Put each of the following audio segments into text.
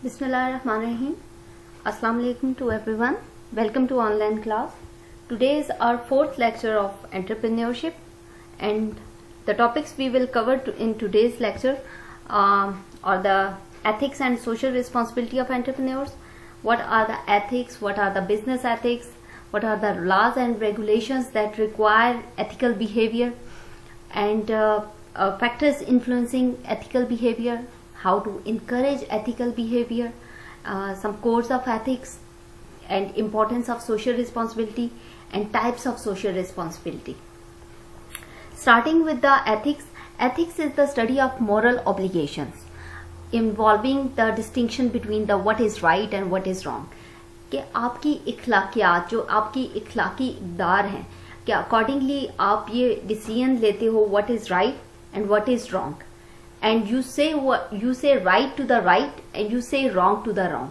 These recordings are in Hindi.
Bismillahirrahmanirrahim. Assalamu alaikum to everyone. Welcome to online class. Today is our fourth lecture of entrepreneurship, and the topics we will cover in today's lecture are the ethics and social responsibility of entrepreneurs. What are the ethics? What are the business ethics? What are the laws and regulations that require ethical behavior, and factors influencing ethical behavior? How to encourage ethical behavior, some codes of ethics, and importance of social responsibility and types of social responsibility. Starting with the ethics, ethics is the study of moral obligations involving the distinction between the what is right and what is wrong. कि आपकी इखलाकियात, जो आपकी इखलाकी इक़दार हैं, कि अकॉर्डिंगली आप ये डिसीजन लेते हो what is right and what is wrong, and you say right to the right and you say wrong to the wrong.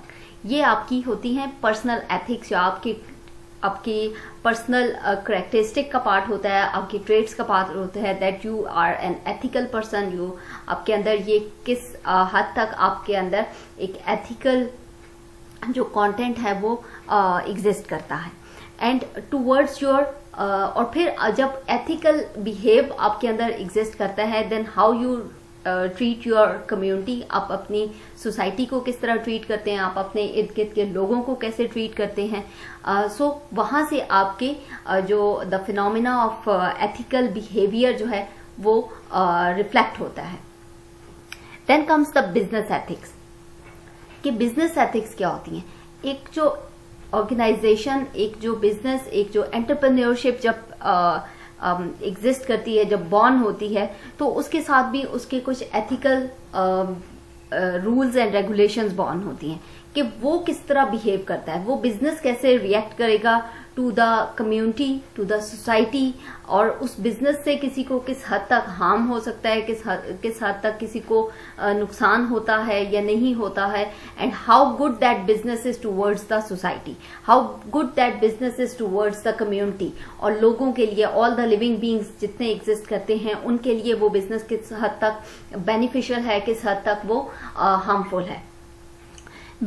ये आपकी होती हैं पर्सनल एथिक्स, जो आपकी पर्सनल करेक्टरिस्टिक का पार्ट होता है, आपकी ट्रेड्स का पार्ट होता है, that you are an ethical person. You आपके अंदर ये किस हद तक आपके अंदर एक एथिकल जो कंटेंट है वो एग्जिस्ट करता है, एंड टूवर्ड्स योर और फिर जब एथिकल बिहेव आपके अंदर एग्जिस्ट करता है, then how you treat your community. आप अपनी सोसाइटी को किस तरह ट्रीट करते हैं, आप अपने इर्द गिर्द के लोगों को कैसे ट्रीट करते हैं. सो वहां से आपके जो the phenomena of ethical behaviour जो है वो रिफ्लेक्ट होता है. Then comes the business ethics. कि बिजनेस एथिक्स क्या होती हैं. एक जो ऑर्गेनाइजेशन, एक जो बिजनेस, एक जो एंटरप्रेन्योरशिप जब एग्जिस्ट करती है, जब बॉर्न होती है, तो उसके साथ भी उसके कुछ ethical rules and regulations born होती हैं कि वो किस तरह बिहेव करता है, वो बिजनेस कैसे रिएक्ट करेगा to the community, to the society, और उस बिजनेस से किसी को किस हद तक हार्म हो सकता है, किस हद तक किसी को नुकसान होता है या नहीं होता है, and how good that business is towards the society, how good that business is towards the community. और लोगों के लिए, ऑल द लिविंग बींग्स जितने एग्जिस्ट करते हैं, उनके लिए वो बिजनेस किस हद तक बेनिफिशियल है, किस हद तक वो हार्मफुल है.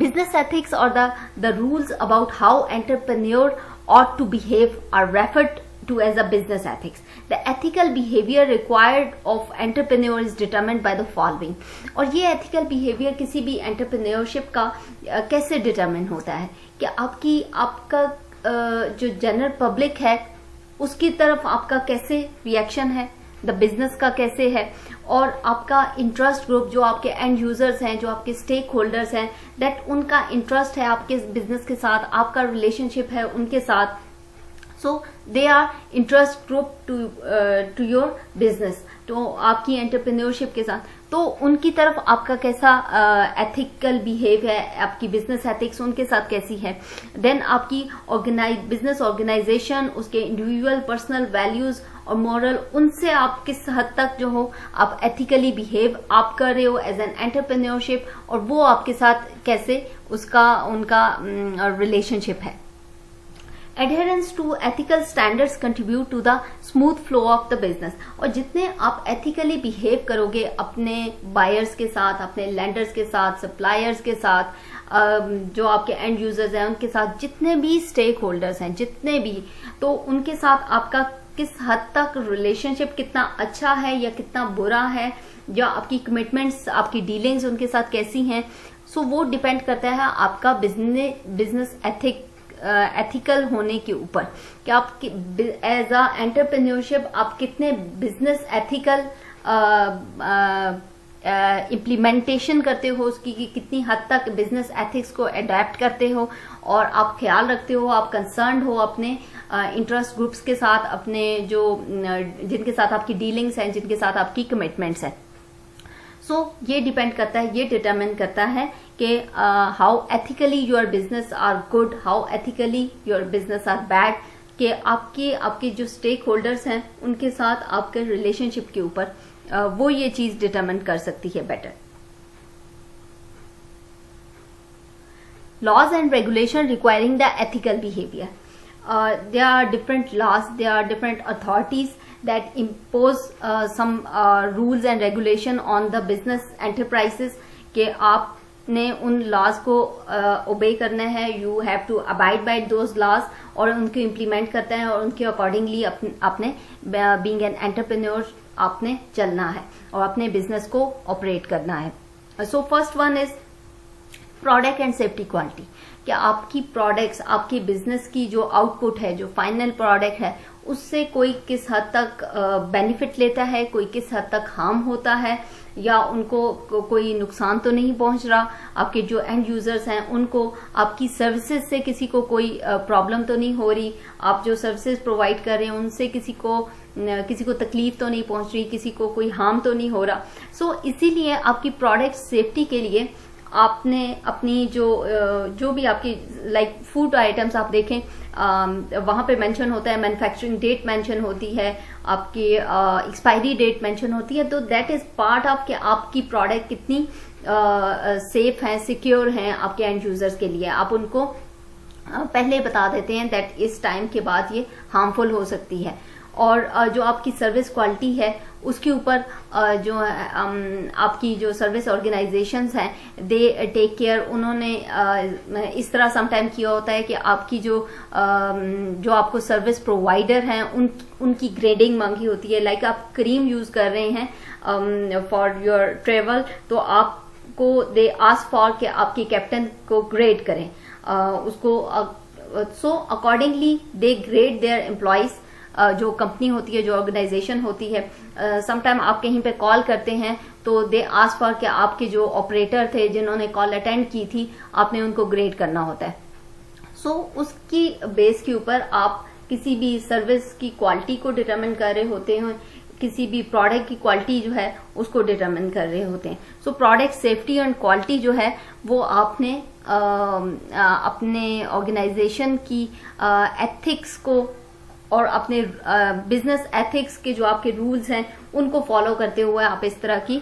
Business ethics or the rules about how entrepreneur ought to behave are referred to as a business ethics. The ethical behavior required of entrepreneur is determined by the following. और ये ethical behavior किसी भी entrepreneurship का कैसे determine होता है कि आपका जो जनरल पब्लिक है उसकी तरफ आपका कैसे रिएक्शन है, द बिजनेस का कैसे है, और आपका इंटरेस्ट ग्रुप, जो आपके एंड यूजर्स हैं, जो आपके स्टेक होल्डर्स हैं, दैट उनका इंटरेस्ट है आपके बिजनेस के साथ, आपका रिलेशनशिप है उनके साथ. So they are interest group to your business, तो आपकी एंटरप्रेन्योरशिप के साथ, तो उनकी तरफ आपका कैसा एथिकल बिहेव है, आपकी बिजनेस एथिक्स उनके साथ कैसी है. देन आपकी बिजनेस ऑर्गेनाइजेशन, उसके इंडिविजुअल पर्सनल वैल्यूज और मॉरल, उनसे आप किस हद तक जो हो आप एथिकली बिहेव आप कर रहे हो एज एन एंटरप्रेन्योरशिप, और वो आपके साथ कैसे उनका रिलेशनशिप है. Adherence to ethical standards contribute to the smooth flow of the business. और जितने आप ethically behave करोगे अपने buyers के साथ, अपने lenders के साथ, suppliers के साथ, जो आपके end users हैं उनके साथ, जितने भी stakeholders हैं, जितने भी, तो उनके साथ आपका किस हद तक रिलेशनशिप कितना अच्छा है या कितना बुरा है, या आपकी कमिटमेंट्स, आपकी डीलिंग्स उनके साथ कैसी हैं. सो वो डिपेंड करता है आपका बिजनेस एथिकल होने के ऊपर, कि आप एज अ एंटरप्रेन्योरशिप आप कितने बिजनेस एथिकल इम्प्लीमेंटेशन करते हो उसकी, कि कितनी हद तक बिजनेस एथिक्स को अडेप्ट करते हो, और आप ख्याल रखते हो, आप कंसर्न हो अपने इंटरेस्ट ग्रुप्स के साथ, अपने जो जिनके साथ आपकी डीलिंग्स हैं, जिनके साथ आपकी कमिटमेंट्स हैं. सो ये डिपेंड करता है, ये डिटरमिन करता है कि how ethically your business are good, how ethically your business are bad, कि आपके जो स्टेक होल्डर्स हैं उनके साथ आपके रिलेशनशिप के ऊपर वो ये चीज डिटरमिन कर सकती है better. Laws and regulation requiring the ethical behavior. There are different laws, there are different authorities that impose some rules and regulation on the business enterprises कि आप ने उन लॉज को ओबे करना है, you have to abide by those laws, और उनको इम्प्लीमेंट करते हैं और उनके अकॉर्डिंगली अपने बीइंग एन एंटरप्रेन्योर आपने चलना है और अपने बिजनेस को ऑपरेट करना है। So first one is product and safety quality. क्या आपकी प्रोडक्ट्स, आपके बिजनेस की जो आउटपुट है, जो फाइनल प्रोडक्ट है, उससे कोई किस हद तक बेनिफिट लेता है, कोई किस हद तक हार्म होता है, या उनको कोई नुकसान तो नहीं पहुंच रहा, आपके जो एंड यूजर्स हैं उनको आपकी सर्विसेज से किसी को कोई प्रॉब्लम तो नहीं हो रही, आप जो सर्विसेज प्रोवाइड कर रहे हैं उनसे किसी को तकलीफ तो नहीं पहुंच रही, किसी को कोई हार्म तो नहीं हो रहा। सो इसीलिए आपकी प्रोडक्ट सेफ्टी के लिए आपने अपनी जो भी आपकी लाइक फूड आइटम्स आप देखें, वहां पे मेंशन होता है, मैन्युफैक्चरिंग डेट मेंशन होती है, आपकी एक्सपायरी डेट मेंशन होती है, तो दैट इज पार्ट ऑफ कि आपकी प्रोडक्ट कितनी सेफ है, सिक्योर है आपके एंड यूजर्स के लिए। आप उनको पहले बता देते हैं दैट इस टाइम के बाद ये हार्मफुल हो सकती है। और जो आपकी सर्विस क्वालिटी है उसके ऊपर जो आपकी जो सर्विस ऑर्गेनाइजेशंस हैं दे टेक केयर, उन्होंने इस तरह समटाइम किया होता है कि आपकी जो आपको सर्विस प्रोवाइडर हैं उनकी ग्रेडिंग मांगी होती है। लाइक आप क्रीम यूज कर रहे हैं फॉर योर ट्रेवल, तो आपको दे आस्क फॉर कि आपकी कैप्टन को ग्रेड करें उसको, so accordingly they grade their employees. जो कंपनी होती है, जो ऑर्गेनाइजेशन होती है, समटाइम आप कहीं पे कॉल करते हैं तो दे आस्क फॉर कि आपके जो ऑपरेटर थे जिन्होंने कॉल अटेंड की थी, आपने उनको ग्रेड करना होता है। सो उसकी बेस के ऊपर आप किसी भी सर्विस की क्वालिटी को डिटरमिन कर रहे होते हैं, किसी भी प्रोडक्ट की क्वालिटी जो है उसको डिटरमिन कर रहे होते हैं। So product safety and quality जो है वो आपने अपने ऑर्गेनाइजेशन की एथिक्स को और अपने बिजनेस एथिक्स के जो आपके रूल्स हैं उनको फॉलो करते हुए आप इस तरह की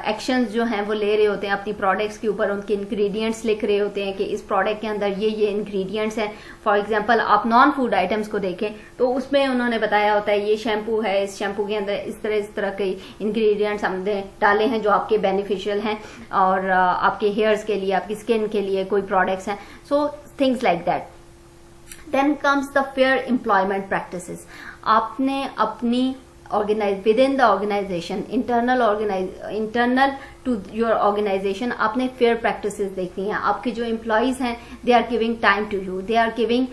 एक्शंस जो हैं वो ले रहे होते हैं अपनी प्रोडक्ट्स के ऊपर। उनके इंग्रेडिएंट्स लिख रहे होते हैं कि इस प्रोडक्ट के अंदर ये इंग्रेडिएंट्स हैं। फॉर एग्जांपल आप नॉन फूड आइटम्स को देखें तो उसमें उन्होंने बताया होता है ये शैम्पू है, इस शैम्पू के अंदर इस तरह के इंग्रेडिएंट्स हमने डाले हैं जो आपके बेनिफिशियल हैं और आपके हेयर्स के लिए, आपकी स्किन के लिए कोई प्रोडक्ट्स हैं। So things like that. Then comes the fair employment practices. आपने अपनी within the organization, internal to your organization, आपने fair practices देखनी है। आपके जो employees हैं they are giving time to you, they are giving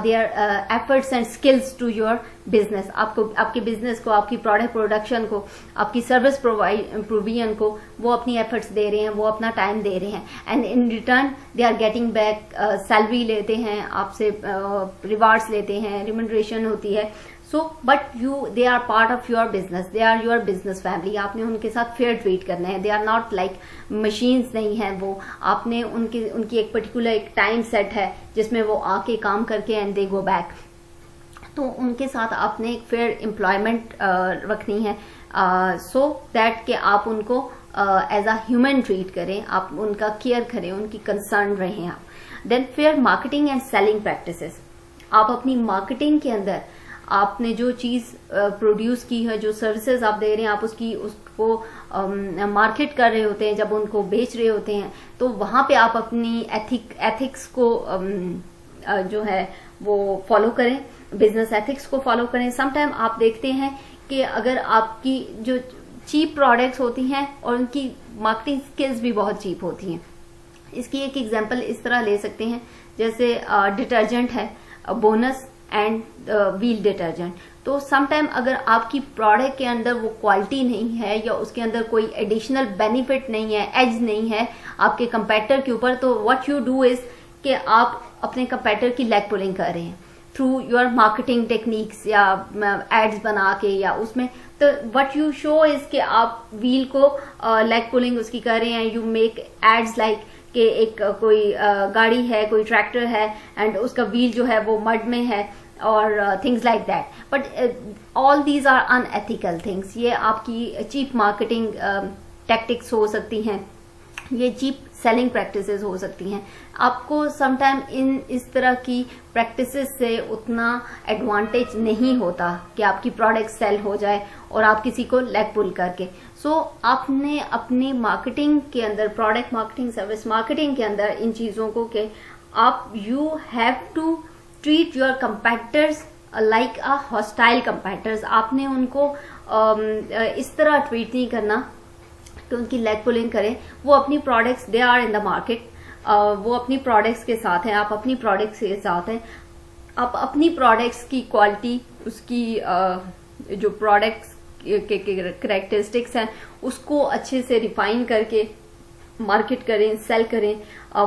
their efforts and skills to your business। आपके business को, आपकी product production को, आपकी service provision को वो अपनी efforts दे रहे हैं, वो अपना time दे रहे हैं, and in return they are getting back salary लेते हैं आपसे, rewards लेते हैं, remuneration होती है। So but they are part of your business, they are your business family। आपने उनके साथ फेयर ट्रीट करना है। they are not like machines नहीं है वो। आपने उनकी एक पर्टिकुलर एक टाइम सेट है जिसमें वो आके काम करके एंड दे गो बैक। तो उनके साथ आपने एक फेयर एम्प्लॉयमेंट रखनी है सो दैट कि आप उनको एज अ ह्यूमन ट्रीट करें, आप उनका केयर करें, उनकी कंसर्न रहें आप। Then fair marketing and selling practices. आप अपनी मार्केटिंग के अंदर आपने जो चीज प्रोड्यूस की है, जो सर्विसेज आप दे रहे हैं, आप उसको मार्केट कर रहे होते हैं, जब उनको बेच रहे होते हैं तो वहां पे आप अपनी एथिक्स को जो है वो फॉलो करें, बिजनेस एथिक्स को फॉलो करें। समटाइम आप देखते हैं कि अगर आपकी जो चीप प्रोडक्ट्स होती हैं और उनकी मार्केटिंग स्किल्स भी बहुत चीप होती हैं। इसकी एक एग्जांपल इस तरह ले सकते हैं, जैसे डिटर्जेंट है बोनस एंड व्हील डिटर्जेंट। तो समटाइम अगर आपकी प्रोडक्ट के अंदर वो क्वालिटी नहीं है या उसके अंदर कोई एडिशनल बेनिफिट नहीं है, एज नहीं है आपके कंपेटिटर के ऊपर, तो व्हाट यू डू इज कि आप अपने कंपेटिटर की लेग पुलिंग कर रहे हैं थ्रू योर मार्केटिंग टेक्निक्स या एड्स बना के या उसमें। तो व्हाट यू शो इज कि आप व्हील को लेग पुलिंग उसकी कर रहे हैं। यू मेक एड्स लाइक कि एक कोई गाड़ी है, कोई ट्रैक्टर है एंड उसका व्हील जो है वो मड में है और things like that. But all these are unethical things. ये आपकी चीप मार्केटिंग टैक्टिक्स हो सकती हैं, ये चीप सेलिंग प्रैक्टिसेस हो सकती हैं। आपको समटाइम इस तरह की प्रैक्टिसेस से उतना एडवांटेज नहीं होता कि आपकी प्रोडक्ट सेल हो जाए और आप किसी को लेग पुल करके। आपने अपनी मार्केटिंग के अंदर, प्रोडक्ट मार्केटिंग, सर्विस मार्केटिंग के अंदर इन चीजों को कि आप you have to treat your competitors like a hostile competitors. आपने उनको इस तरह ट्रीट नहीं करना कि उनकी लेग पुलिंग करें। वो अपनी products, they are in the market, वो अपनी प्रोडक्ट्स के साथ हैं, आप अपनी प्रोडक्ट्स के साथ हैं। आप अपनी प्रोडक्ट्स की क्वालिटी, उसकी जो प्रोडक्ट्स के करेक्टरिस्टिक्स हैं उसको अच्छे से रिफाइन करके मार्केट करें, सेल करें।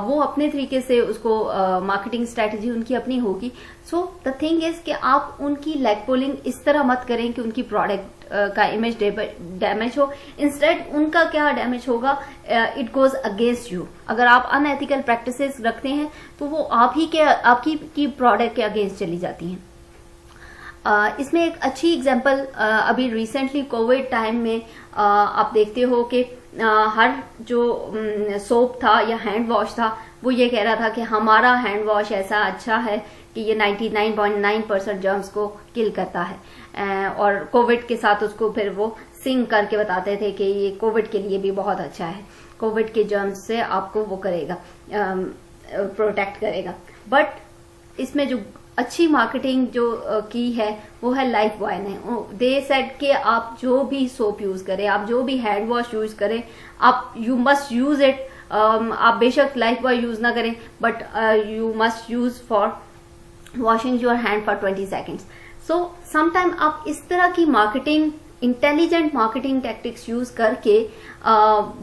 वो अपने तरीके से उसको मार्केटिंग स्ट्रेटजी उनकी अपनी होगी। सो द थिंग इज कि आप उनकी लेग पुलिंग इस तरह मत करें कि उनकी प्रोडक्ट का इमेज डैमेज हो। इंस्टेड उनका क्या डैमेज होगा, इट गोज अगेंस्ट यू। अगर आप अनएथिकल प्रैक्टिसेस रखते हैं तो वो आपकी प्रोडक्ट के अगेंस्ट चली जाती हैं। इसमें एक अच्छी एग्जांपल अभी रिसेंटली कोविड टाइम में आप देखते हो कि हर जो सोप था या हैंड वॉश था वो ये कह रहा था कि हमारा हैंड वॉश ऐसा अच्छा है कि ये 99.9% जर्म्स को किल करता है। और कोविड के साथ उसको फिर वो सिंग करके बताते थे कि ये कोविड के लिए भी बहुत अच्छा है, कोविड के जर्म्स से आपको वो करेगा, प्रोटेक्ट करेगा। बट इसमें जो अच्छी मार्केटिंग जो की है वो है लाइफ बॉय ने। दे सेड कि आप जो भी सोप यूज करें, आप जो भी हैंड वॉश यूज करें, आप यू मस्ट यूज इट। आप बेशक लाइफ बॉय यूज ना करें but you must use for washing your hand for 20 seconds. So sometime आप इस तरह की marketing, intelligent marketing tactics use करके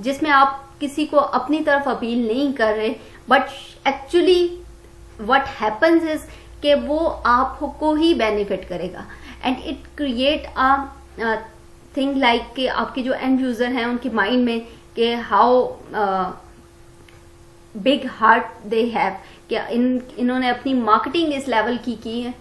जिसमें आप किसी को अपनी तरफ अपील नहीं कर रहे, but actually what happens is कि वो आपको ही बेनिफिट करेगा। And it create a thing like कि आपके जो एंड यूजर हैं उनके माइंड में कि how big heart they have, कि इन्होंने अपनी मार्केटिंग इस लेवल की है,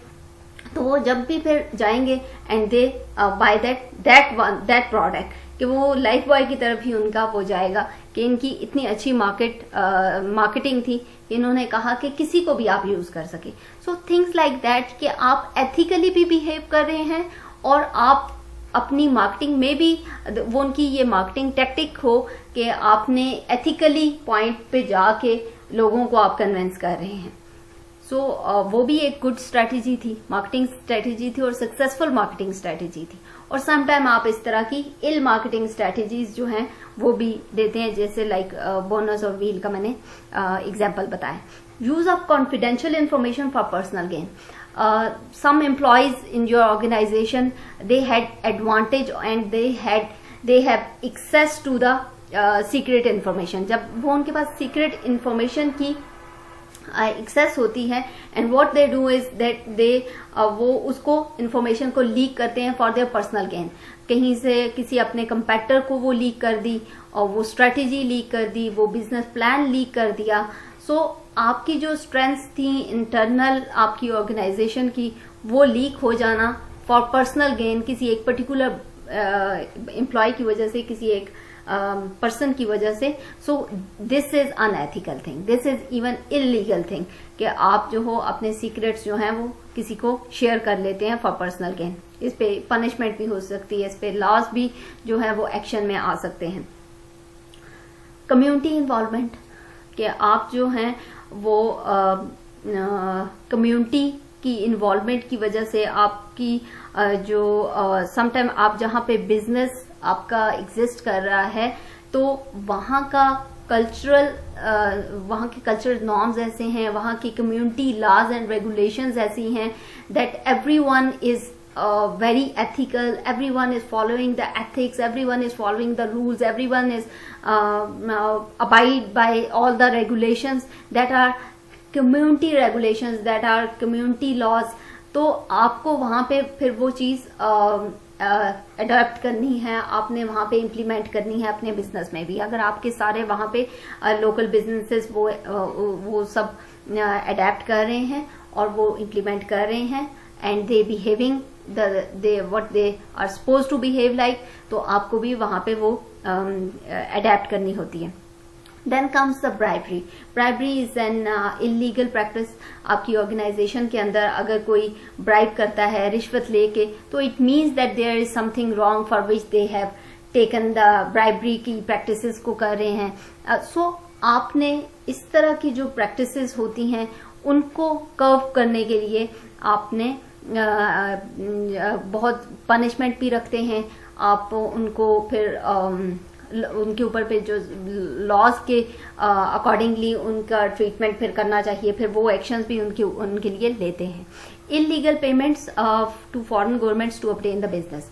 तो वो जब भी फिर जाएंगे and they by that product, कि वो लाइफ बॉय की तरफ ही उनका वो जाएगा कि इनकी इतनी अच्छी मार्केटिंग थी, इन्होंने कहा कि किसी को भी आप यूज कर सके। सो थिंग्स लाइक दैट कि आप एथिकली भी बिहेव कर रहे हैं और आप अपनी मार्केटिंग में भी वो उनकी ये मार्केटिंग टैक्टिक हो कि आपने एथिकली पॉइंट पे जाके लोगों को आप कन्विंस कर रहे हैं। सो वो भी एक गुड स्ट्रेटेजी थी, मार्केटिंग स्ट्रेटेजी थी और सक्सेसफुल मार्केटिंग स्ट्रेटेजी थी। और समटाइम आप इस तरह की इल मार्केटिंग स्ट्रेटेजीज जो हैं वो भी देते हैं, जैसे लाइक बोनस और व्हील का मैंने एग्जांपल बताया। Use of confidential information for personal gain. some employees in your organization, they had advantage and they have access to the secret information। जब वो उनके पास secret information की एक्सेस होती है, and what they do is that they वो उसको इंफॉर्मेशन को लीक करते हैं फॉर देयर पर्सनल गेन। कहीं से किसी अपने कंपेटिटर को वो लीक कर दी और वो स्ट्रेटेजी लीक कर दी, वो बिजनेस प्लान लीक कर दिया। सो आपकी जो स्ट्रेंथ्स थी इंटरनल आपकी ऑर्गेनाइजेशन की, वो लीक हो जाना फॉर पर्सनल गेन, किसी एक पर्टिकुलर एम्प्लॉय की वजह से, किसी एक पर्सन की वजह से। So this is unethical thing, this is even illegal thing कि आप जो हो अपने सीक्रेट्स जो हैं वो किसी को शेयर कर लेते हैं फॉर पर्सनल गेन। इस पे पनिशमेंट भी हो सकती है, इस पे लॉस भी जो है वो एक्शन में आ सकते हैं। कम्युनिटी इन्वॉल्वमेंट, कि आप जो हैं वो कम्युनिटी की इन्वॉल्वमेंट की वजह से आपकी जो समटाइम आप जहां पे बिजनेस आपका एग्जिस्ट कर रहा है तो वहां का वहां के कल्चरल नॉर्म्स ऐसे हैं, वहां की कम्युनिटी लॉज एंड रेगुलेशंस ऐसी हैं that everyone is very ethical, everyone is following the ethics, everyone is following the rules, everyone is abide by all the regulations that are community regulations, that are community laws। तो आपको वहां पे फिर वो चीज अडॉप्ट करनी है, आपने वहां पे इम्प्लीमेंट करनी है अपने बिजनेस में भी। अगर आपके सारे वहां पे लोकल बिजनेसेस वो सब अडेप्ट कर रहे हैं और वो इम्प्लीमेंट कर रहे हैं and they behaving what they are supposed to behave like, तो आपको भी वहां पे वो अडेप्ट करनी होती है। Then comes the bribery. Bribery is an illegal practice. आपकी ऑर्गेनाइजेशन के अंदर अगर कोई ब्राइब करता है रिश्वत लेके, तो it means that there is something wrong for which they have taken the bribery की प्रैक्टिसेस को कर रहे हैं. सो आपने इस तरह की जो प्रैक्टिसेस होती हैं उनको कर्व करने के लिए आपने बहुत पनिशमेंट भी रखते हैं. आप उनको फिर उनके ऊपर पे जो लॉज के अकॉर्डिंगली उनका ट्रीटमेंट फिर करना चाहिए. फिर वो एक्शंस भी उनके लिए लेते हैं. Illegal payments to foreign governments to obtain the business.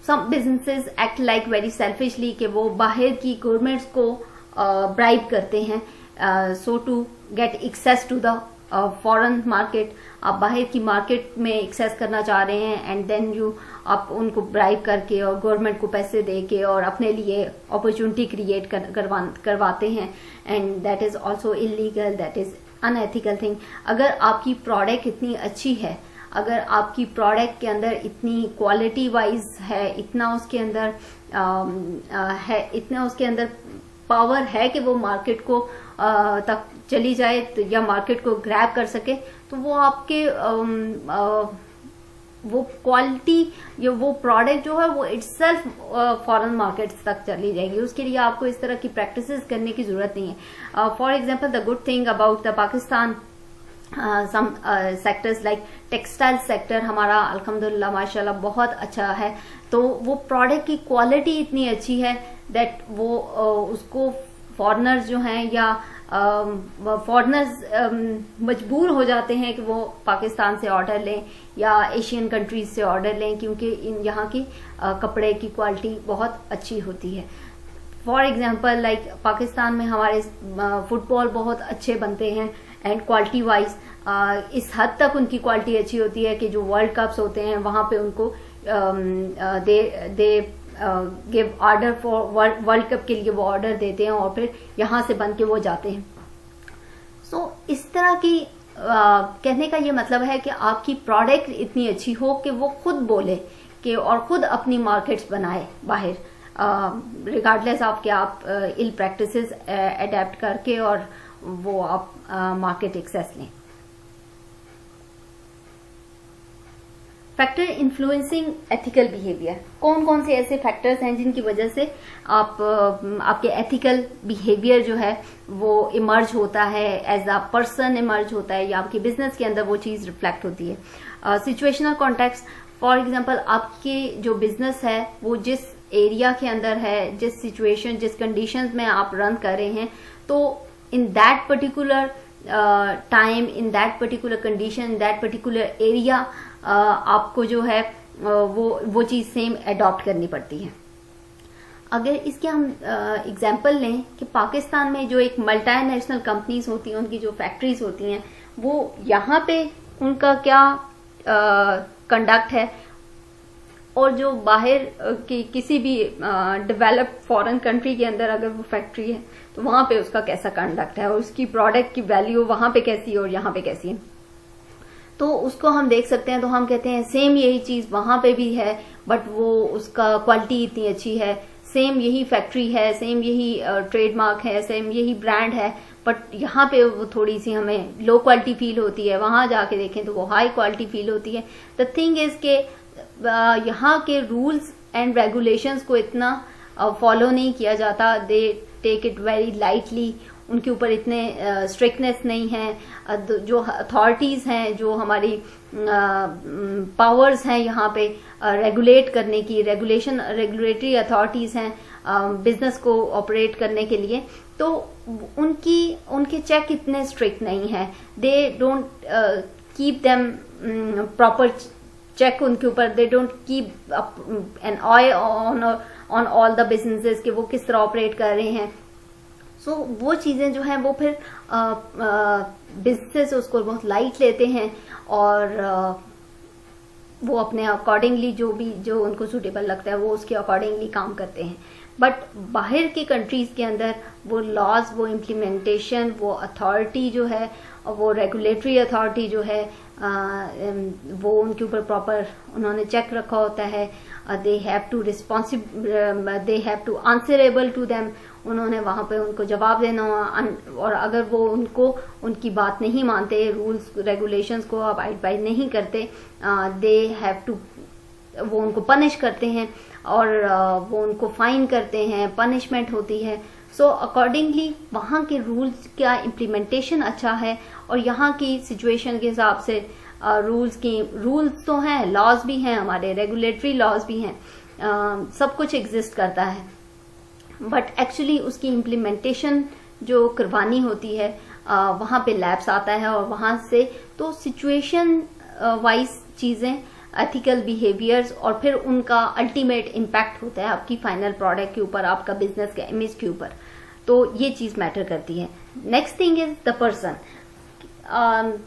some businesses act like very selfishly कि वो बाहर की गवर्नमेंट्स को ब्राइब करते हैं so to get access to the foreign market. आप बाहर की मार्केट में एक्सेस करना चाह रहे हैं एंड देन आप उनको ब्राइब करके और गवर्नमेंट को पैसे दे के और अपने लिए अपॉर्चुनिटी क्रिएट करवाते हैं. And that is also illegal, that is unethical thing. अगर आपकी प्रोडक्ट इतनी अच्छी है, अगर आपकी प्रोडक्ट के अंदर इतनी क्वालिटी वाइज है, इतना उसके अंदर पावर है कि वो मार्केट को तक चली जाए या मार्केट को ग्रैब कर सके, तो वो आपके वो क्वालिटी या वो प्रोडक्ट जो है वो इटसेल्फ फॉरेन मार्केट्स तक चली जाएगी. उसके लिए आपको इस तरह की प्रैक्टिसेस करने की जरूरत नहीं है. For example the good thing about the Pakistan, some sectors like textile sector हमारा अल्हम्दुलिल्लाह माशाल्लाह बहुत अच्छा है. तो वो प्रोडक्ट की क्वालिटी इतनी अच्छी है दैट वो उसको फॉरेनर्स जो हैं या फॉरेनर्स मजबूर हो जाते हैं कि वो पाकिस्तान से ऑर्डर लें या एशियन कंट्रीज से ऑर्डर लें, क्योंकि यहाँ की कपड़े की क्वालिटी बहुत अच्छी होती है. फॉर एग्जांपल लाइक पाकिस्तान में हमारे फुटबॉल बहुत अच्छे बनते हैं एंड क्वालिटी वाइज इस हद तक उनकी क्वालिटी अच्छी होती है कि जो वर्ल्ड कप्स होते हैं वहां पे उनको they give order for world cup के लिए वो ऑर्डर देते हैं और फिर यहाँ से बन के वो जाते हैं. सो इस तरह की कहने का ये मतलब है कि आपकी प्रोडक्ट इतनी अच्छी हो कि वो खुद बोले कि और खुद अपनी मार्केट्स बनाए बाहर, रिगार्डलेस ऑफ कि आप इल प्रैक्टिसेस अडेप्ट करके और वो आप मार्केट एक्सेस लें. Factor influencing ethical behaviour. कौन कौन से ऐसे फैक्टर्स हैं जिनकी वजह से आपके एथिकल बिहेवियर जो है वो इमर्ज होता है, एज अ पर्सन इमर्ज होता है या आपके बिजनेस के अंदर वो चीज रिफ्लेक्ट होती है. Situational context. फॉर एग्जांपल आपके जो बिजनेस है वो जिस एरिया के अंदर है, जिस सिचुएशन जिस कंडीशंस में आप रन कर रहे हैं, तो in that particular time, in that particular condition, in that particular area आपको जो है वो चीज सेम अडॉप्ट करनी पड़ती है. अगर इसके हम एग्जांपल लें कि पाकिस्तान में जो एक मल्टीनेशनल कंपनीज होती हैं, उनकी जो फैक्ट्रीज होती हैं, वो यहाँ पे उनका क्या कंडक्ट है और जो बाहर की किसी भी डेवलप्ड फॉरेन कंट्री के अंदर अगर वो फैक्ट्री है तो वहां पे उसका कैसा कंडक्ट है और उसकी प्रोडक्ट की वैल्यू वहां पे कैसी है और यहाँ पे कैसी है. तो उसको हम देख सकते हैं. तो हम कहते हैं सेम यही चीज वहां पे भी है बट वो उसका क्वालिटी इतनी अच्छी है, सेम यही फैक्ट्री है, सेम यही ट्रेडमार्क है, सेम यही ब्रांड है, बट यहाँ पे वो थोड़ी सी हमें लो क्वालिटी फील होती है. वहां जाके देखें तो वो हाई क्वालिटी फील होती है. द थिंग इज के यहाँ के रूल्स एंड रेगुलेशंस को इतना फॉलो नहीं किया जाता. They take it very lightly. उनके ऊपर इतने स्ट्रिक्टनेस नहीं है. जो अथॉरिटीज हैं, जो हमारी पावर्स हैं यहाँ पे रेगुलेट करने की, रेगुलेटरी अथॉरिटीज हैं बिजनेस को ऑपरेट करने के लिए, तो उनके चेक इतने स्ट्रिक्ट नहीं है. They don't keep them proper check उनके ऊपर. They don't keep an eye on all the businesses कि वो किस तरह ऑपरेट कर रहे हैं. सो वो चीजें जो हैं वो फिर बिजनेसेस उसको बहुत लाइट लेते हैं और वो अपने अकॉर्डिंगली जो उनको सुटेबल लगता है वो उसके अकॉर्डिंगली काम करते हैं. बट बाहर के कंट्रीज के अंदर वो लॉज, वो इम्प्लीमेंटेशन, वो अथॉरिटी जो है, वो रेगुलेटरी अथॉरिटी जो है, वो उनके ऊपर प्रॉपर उन्होंने चेक रखा होता है. They have to answerable to them, उन्होंने वहां पे उनको जवाब देना हो, और अगर वो उनको उनकी बात नहीं मानते, रूल्स रेगुलेशंस को अबाइड बाय नहीं करते, दे हैव टू, वो उनको पनिश करते हैं और वो उनको फाइन करते हैं, पनिशमेंट होती है। सो अकॉर्डिंगली वहाँ के रूल्स का इम्प्लीमेंटेशन अच्छा है, और यहाँ की सिचुएशन के हिसाब से रूल्स तो हैं, लॉज भी हैं, हमारे रेगुलेटरी लॉज भी हैं, सब कुछ एग्जिस्ट करता है, बट एक्चुअली उसकी इम्प्लीमेंटेशन जो करवानी होती है वहाँ पे लैप्स आता है, और वहाँ से तो सिचुएशन वाइज चीजें, एथिकल बिहेवियर्स, और फिर उनका अल्टीमेट इम्पैक्ट होता है आपकी फाइनल प्रोडक्ट के ऊपर, आपका बिजनेस के इमेज के ऊपर। तो ये चीज मैटर करती है। Next thing is the person,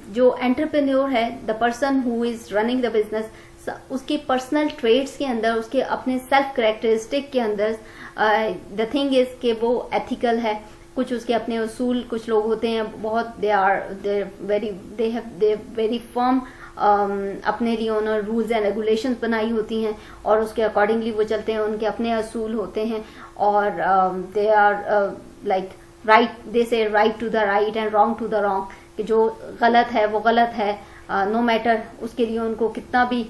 जो एंटरप्रेन्योर है, the person who is running the business, उसके पर्सनल ट्रेड्स के अंदर, उसके अपने सेल्फ कैरेक्टरिस्टिक के अंदर द थिंग इज कि वो एथिकल है, कुछ उसके अपने उसूल, कुछ लोग होते हैं बहुत दे हैव वेरी फर्म अपने लिए उन्होंने रूल्स एंड रेगुलेशंस बनाई होती हैं, और उसके अकॉर्डिंगली वो चलते हैं, उनके अपने असूल होते हैं, और they are like right, they say right to the right and wrong to the wrong, कि जो गलत है वो गलत है, नो मैटर उसके लिए उनको कितना भी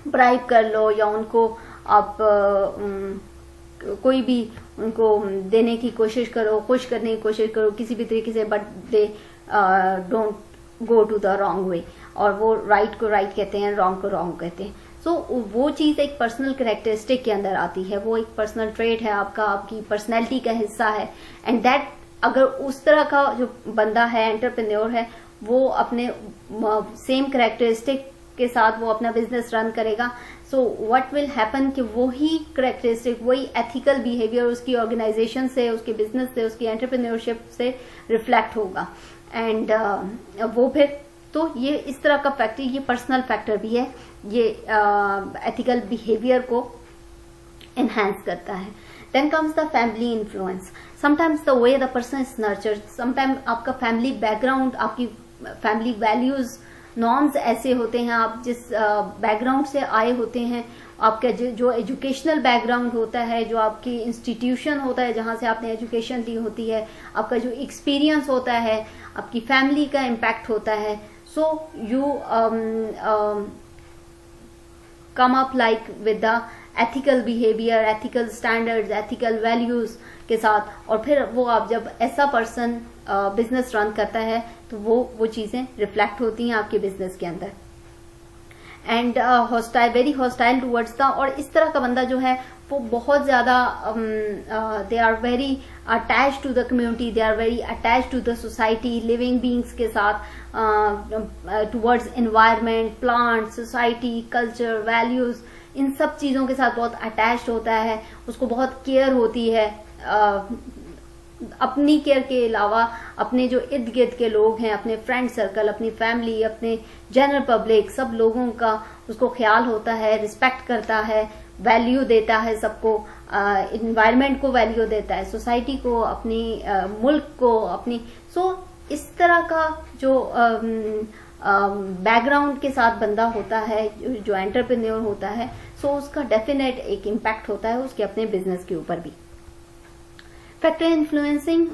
ब्राइब कर लो, या उनको आप कोई भी उनको देने की कोशिश करो, खुश करने की कोशिश करो किसी भी तरीके से, but they don't go to the wrong way, और वो राइट को राइट कहते हैं, रॉन्ग को रॉन्ग कहते हैं। सो वो चीज एक पर्सनल कैरेक्टरिस्टिक के अंदर आती है, वो एक पर्सनल ट्रेट है आपका, आपकी पर्सनैलिटी का हिस्सा है, एंड दैट अगर उस तरह का जो बंदा है, एंटरप्रेन्योर है, वो अपने सेम कैरेक्टरिस्टिक के साथ वो अपना बिजनेस रन करेगा, सो व्हाट विल हैपन कि वही कैरेक्टरिस्टिक, वही एथिकल बिहेवियर उसकी ऑर्गेनाइजेशन से, उसके बिजनेस से, उसकी एंटरप्रेन्योरशिप से रिफ्लेक्ट होगा, एंड वो फिर तो ये इस तरह का फैक्टर, ये पर्सनल फैक्टर भी है, ये एथिकल बिहेवियर को एनहांस करता है। Then comes the family influence, sometimes the way the person is nurtured, sometime आपका फैमिली बैकग्राउंड, आपकी फैमिली वैल्यूज, नॉर्म्स ऐसे होते हैं, आप जिस बैकग्राउंड से आए होते हैं, आपका जो एजुकेशनल बैकग्राउंड होता है, जो आपकी इंस्टीट्यूशन होता है जहां से आपने एजुकेशन ली होती है, आपका जो एक्सपीरियंस होता है, आपकी फैमिली का इम्पैक्ट होता है, so you come up like with the ethical behaviour, ethical standards, ethical values के साथ, और फिर वो आप जब ऐसा पर्सन बिजनेस रन करता है तो वो चीजें रिफ्लेक्ट होती हैं आपके बिजनेस के अंदर, and hostile, very hostile towards the, और इस तरह का बंदा जो है वो बहुत ज्यादा they are very attach to the community, they are very attach to the society, living beings के साथ, towards environment, plant, society, culture, values, इन सब चीजों के साथ बहुत अटैच्ड होता है, उसको बहुत केयर होती है, अपनी केयर के अलावा अपने जो इर्द गिर्द के लोग हैं, अपने फ्रेंड सर्कल, अपनी फैमिली, अपने जनरल पब्लिक, सब लोगों का उसको ख्याल होता है, रिस्पेक्ट करता है, वैल्यू देता है सबको, इन्वायरमेंट को वैल्यू देता है, सोसाइटी को, अपनी मुल्क को, अपनी इस तरह का जो बैकग्राउंड के साथ बंदा होता है, जो एंटरप्रेन्योर होता है, उसका डेफिनेट एक इम्पैक्ट होता है उसके अपने बिजनेस के ऊपर भी। फैक्टर इन्फ्लुएंसिंग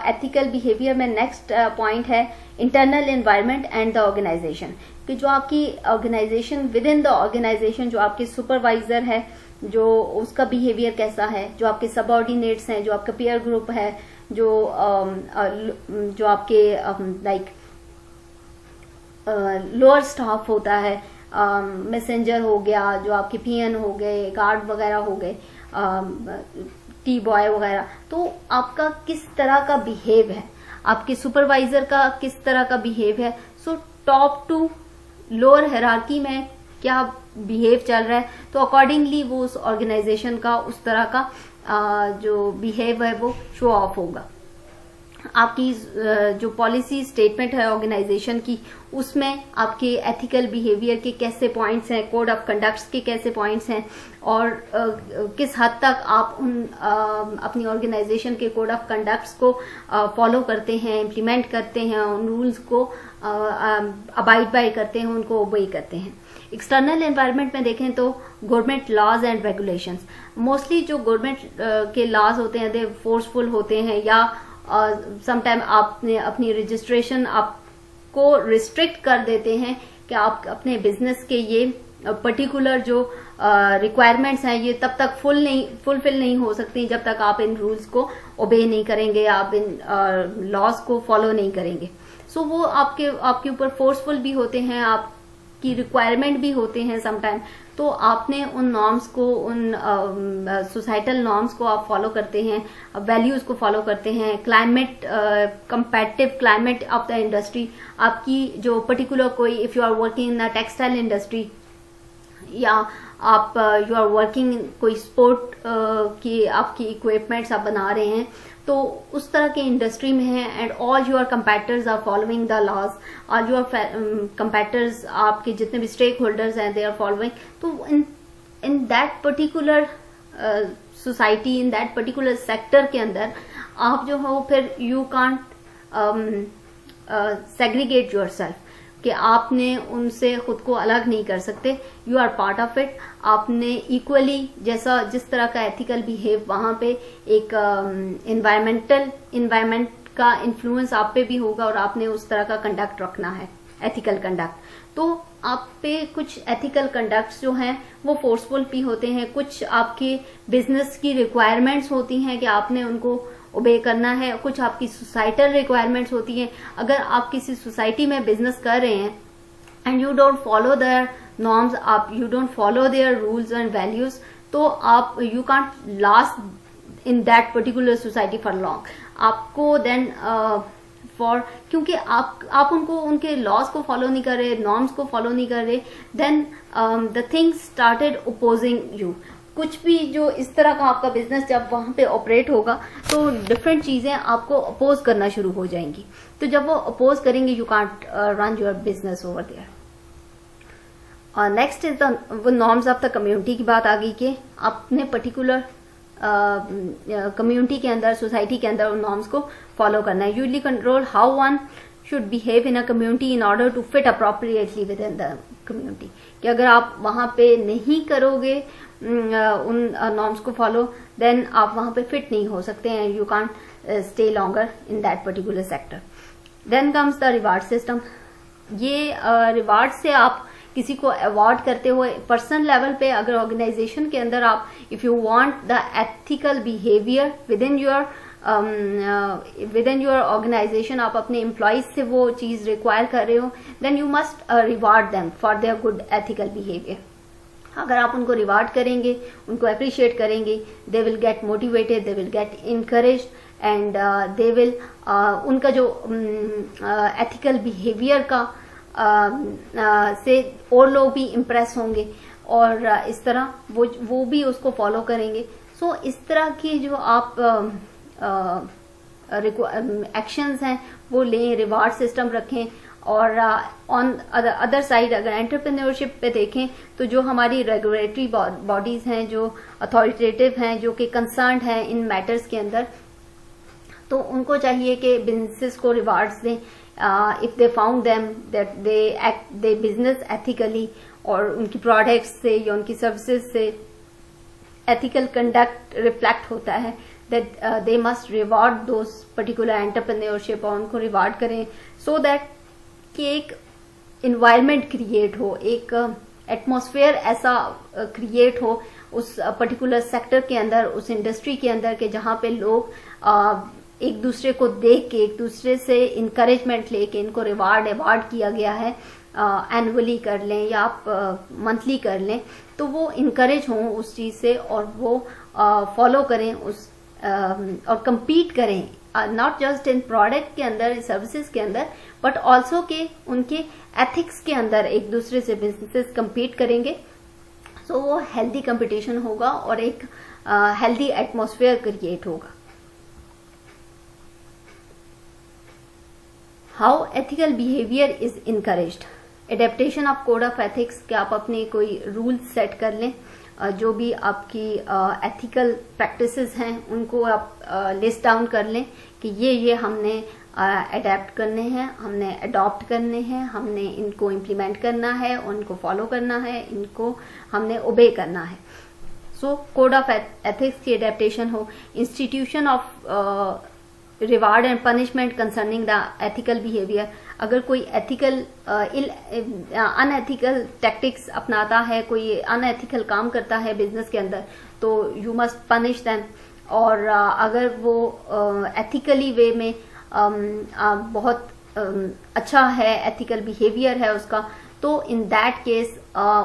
एथिकल बिहेवियर में नेक्स्ट पॉइंट है internal environment and the organisation, कि जो आपकी organisation, within the organisation जो आपके सुपरवाइजर है, जो उसका बिहेवियर कैसा है, जो आपके सबऑर्डिनेट्स हैं, जो आपका पीयर ग्रुप है, जो आपके लाइक लोअर स्टाफ होता है, मैसेंजर हो गया, जो आपके पीएन हो गए, गार्ड वगैरह हो गए, टी बॉय वगैरह, तो आपका किस तरह का बिहेव है, आपके सुपरवाइजर का किस तरह का बिहेव है, टॉप टू लोअर हायरार्की में क्या बिहेव चल रहा है, तो अकॉर्डिंगली वो उस ऑर्गेनाइजेशन का उस तरह का जो बिहेव है वो शो ऑफ होगा। आपकी जो पॉलिसी स्टेटमेंट है ऑर्गेनाइजेशन की, उसमें आपके एथिकल बिहेवियर के कैसे पॉइंट्स हैं, कोड ऑफ कंडक्ट्स के कैसे पॉइंट्स हैं, और किस हद तक आप अपनी ऑर्गेनाइजेशन के कोड ऑफ कंडक्ट्स को फॉलो करते हैं, इम्प्लीमेंट करते हैं, उन रूल्स को अबाइड बाय करते हैं, उनको ओबे करते हैं। एक्सटर्नल एनवायरनमेंट में देखें तो government laws and regulations, mostly जो गवर्नमेंट के लॉज होते हैं दे फोर्सफुल होते हैं, या समटाइम आपने अपनी रजिस्ट्रेशन आपको रिस्ट्रिक्ट कर देते हैं कि आप अपने बिजनेस के ये पर्टिकुलर जो रिक्वायरमेंट्स हैं ये तब तक फुलफिल नहीं हो सकती जब तक आप इन रूल्स को ओबे नहीं करेंगे, आप इन लॉज को फॉलो नहीं करेंगे। सो वो आपके ऊपर फोर्सफुल भी होते हैं, आपकी रिक्वायरमेंट भी होते हैं समटाइम। तो आपने उन नॉर्म्स को, उन सोसाइटल नॉर्म्स को आप फॉलो करते हैं, वैल्यूज को फॉलो करते हैं। Climate, competitive climate of the industry, आपकी जो पर्टिकुलर कोई, if you are working in the textile industry, या आप यू आर वर्किंग कोई स्पोर्ट की आपकी इक्विपमेंट्स आप बना रहे हैं, तो उस तरह के इंडस्ट्री में है, and all your competitors are following the laws, all your competitors, आपके जितने भी स्टेक होल्डर्स हैं, दे आर फॉलोइंग। तो in that particular society, in that particular sector के अंदर आप जो हो, फिर यू कांट सेग्रीगेट योरसेल्फ, कि आपने उनसे खुद को अलग नहीं कर सकते, you are part of it. आपने इक्वली जिस तरह का एथिकल बिहेव, वहां पे एक इन्वायरमेंट का इन्फ्लुएंस आप पे भी होगा, और आपने उस तरह का कंडक्ट रखना है, एथिकल कंडक्ट। तो आप पे कुछ एथिकल कंडक्ट्स जो हैं वो फोर्सफुल भी होते हैं, कुछ आपके बिजनेस की रिक्वायरमेंट्स होती हैं कि आपने उनको ओबे करना है, कुछ आपकी सोसाइटल रिक्वायरमेंट्स होती हैं। अगर आप किसी सोसाइटी में बिजनेस कर रहे हैं and you don't follow their norms, you don't follow their rules and values, तो आप you can't last in that particular society for long. आपको देन क्योंकि आप उनको, उनके लॉज को फॉलो नहीं कर रहे, नॉर्म्स को फॉलो नहीं कर रहे, then the things started opposing you. कुछ भी जो इस तरह का आपका बिजनेस जब वहां पे ऑपरेट होगा, तो डिफरेंट चीजें आपको अपोज करना शुरू हो जाएंगी। तो जब वो अपोज करेंगे, you can't run your business over there. और next is the norms of the community की बात आ गई कि आपने पर्टिकुलर कम्युनिटी के अंदर, सोसाइटी के अंदर उन नॉर्म्स को फॉलो करना है। Usually control how one should behave in a community in order to fit appropriately within the community, कि अगर आप वहां पे नहीं करोगे उन नॉर्म्स को फॉलो, देन आप वहां पे फिट नहीं हो सकते हैं, you can't stay longer in that particular sector. Then comes the reward system. ये रिवार्ड से आप किसी को अवार्ड करते हुए पर्सनल लेवल पे, अगर ऑर्गेनाइजेशन के अंदर आप, if you want the ethical behaviour within your organisation, आप अपने एम्प्लॉयज से वो चीज रिक्वायर कर रहे हो, then you must reward them for their good ethical behaviour. अगर आप उनको रिवार्ड करेंगे, उनको अप्रिशिएट करेंगे, they will get motivated, they will get encouraged, and they will, उनका जो एथिकल बिहेवियर का से और लोग भी इम्प्रेस होंगे, और इस तरह वो भी उसको फॉलो करेंगे। सो इस तरह की जो आप एक्शंस हैं वो लें, रिवार्ड सिस्टम रखें। और ऑन अदर साइड अगर एंटरप्रेन्योरशिप पे देखें, तो जो हमारी रेगुलेटरी बॉडीज हैं, जो अथॉरिटेटिव हैं, जो कि कंसर्न्ड हैं इन मैटर्स के अंदर, तो उनको चाहिए कि बिजनेसेस को रिवार्ड्स दें if they found them that they business ethically, और उनकी प्रोडक्ट्स से या उनकी सर्विसेज से एथिकल कंडक्ट रिफ्लेक्ट होता है, that they must reward those particular entrepreneurship, और उनको रिवार्ड करें, सो दैट कि एक इन्वायरमेंट क्रिएट हो, एक एटमॉस्फेयर ऐसा क्रिएट हो उस पर्टिकुलर सेक्टर के अंदर, उस इंडस्ट्री के अंदर, के जहां पे लोग एक दूसरे को देख के, एक दूसरे से इंकरेजमेंट लेके, इनको अवार्ड किया गया है, एनुअली कर लें या आप मंथली कर लें, तो वो इंकरेज हों उस चीज से, और वो फॉलो करें उस और compete करें, नॉट जस्ट इन प्रोडक्ट के अंदर, सर्विसेज के अंदर, बट ऑल्सो के उनके एथिक्स के अंदर एक दूसरे से बिजनेसेस compete करेंगे। सो वो हेल्दी कंपटीशन होगा और एक हेल्दी एटमॉस्फेयर क्रिएट होगा। How ethical behaviour is encouraged. Adaptation of code of ethics, कि आप अपने कोई रूल सेट कर लें, जो भी आपकी एथिकल प्रैक्टिसेस हैं उनको आप लिस्ट डाउन कर लें कि ये हमने अडेप्ट करने हैं, हमने अडॉप्ट करने हैं, हमने इनको इम्प्लीमेंट करना है, उनको फॉलो करना है, इनको हमने ओबे करना है। सो कोड ऑफ एथिक्स की एडेप्टेशन हो। Institution of reward and punishment concerning the ethical behaviour. अगर कोई एथिकल अनएथिकल टैक्टिक्स अपनाता है, कोई अनएथिकल काम करता है बिजनेस के अंदर, तो यू मस्ट पनिश देम। और अगर वो एथिकली वे में बहुत अच्छा है, एथिकल बिहेवियर है उसका, तो इन दैट केस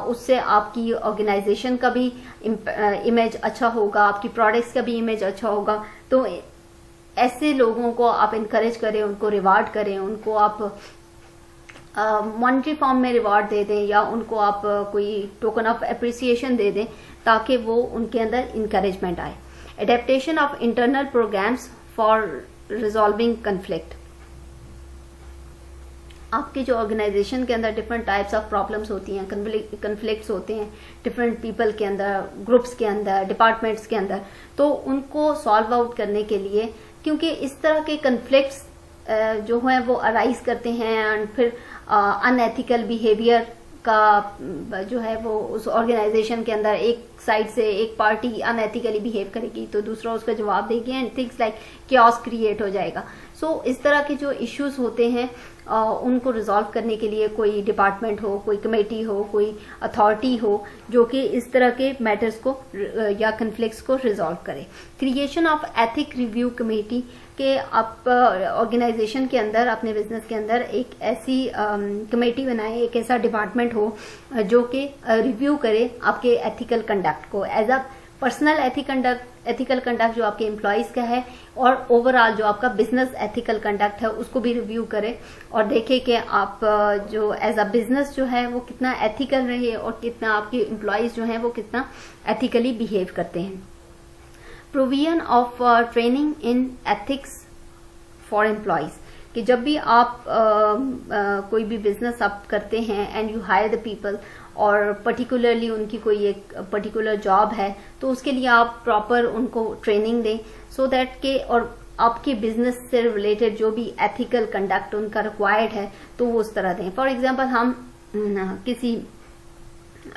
उससे आपकी ऑर्गेनाइजेशन का भी इमेज अच्छा होगा, आपकी प्रोडक्ट्स का भी इमेज अच्छा होगा। तो ऐसे लोगों को आप इनकरेज करें, उनको रिवार्ड करें, उनको आप मॉनेटरी फॉर्म में रिवार्ड दे दें या उनको आप कोई टोकन ऑफ एप्रिसिएशन दे दें, ताकि वो उनके अंदर इंकरेजमेंट आए। Adaptation of internal programmes for resolving conflict. आपके जो ऑर्गेनाइजेशन के अंदर डिफरेंट टाइप्स ऑफ प्रॉब्लम्स होती हैं, कन्फ्लिक्ट्स होते हैं डिफरेंट पीपल के अंदर, ग्रुप्स के अंदर, डिपार्टमेंट्स के अंदर, तो उनको सॉल्व आउट करने के लिए, क्योंकि इस तरह के कन्फ्लिक्ट्स जो है वो अराइज करते हैं एंड फिर अनएथिकल बिहेवियर का जो है वो उस ऑर्गेनाइजेशन के अंदर एक साइड से एक पार्टी अनएथिकली बिहेव करेगी तो दूसरा उसका जवाब देगी and things like chaos create हो जाएगा। सो इस तरह के जो इश्यूज होते हैं उनको रिजॉल्व करने के लिए कोई डिपार्टमेंट हो, कोई कमेटी हो, कोई अथॉरिटी हो जो कि इस तरह के मैटर्स को या कन्फ्लिक्ट्स को रिजॉल्व करे। Creation of ethic review committee, कि आप ऑर्गेनाइजेशन के अंदर, अपने बिजनेस के अंदर एक ऐसी कमेटी बनाए, एक ऐसा डिपार्टमेंट हो जो कि रिव्यू करे आपके एथिकल कंडक्ट को, as a personal ethical conduct जो आपके एम्प्लॉयज का है, और ओवरऑल जो आपका बिजनेस एथिकल कंडक्ट है उसको भी रिव्यू करे और देखे कि आप जो एज अ बिजनेस जो है वो कितना एथिकल रहे और कितना आपके एम्प्लॉयज जो हैं वो कितना एथिकली बिहेव करते हैं। Provision of training in ethics for employees, कि जब भी आप कोई भी बिजनेस आप करते हैं and you hire the people, और पर्टिकुलरली उनकी कोई एक पर्टिकुलर जॉब है, तो उसके लिए आप प्रॉपर उनको ट्रेनिंग दें, सो दैट के और आपके बिजनेस से रिलेटेड जो भी एथिकल कंडक्ट उनका रिक्वायर्ड है तो वो उस तरह दें। फॉर एग्जांपल, हम किसी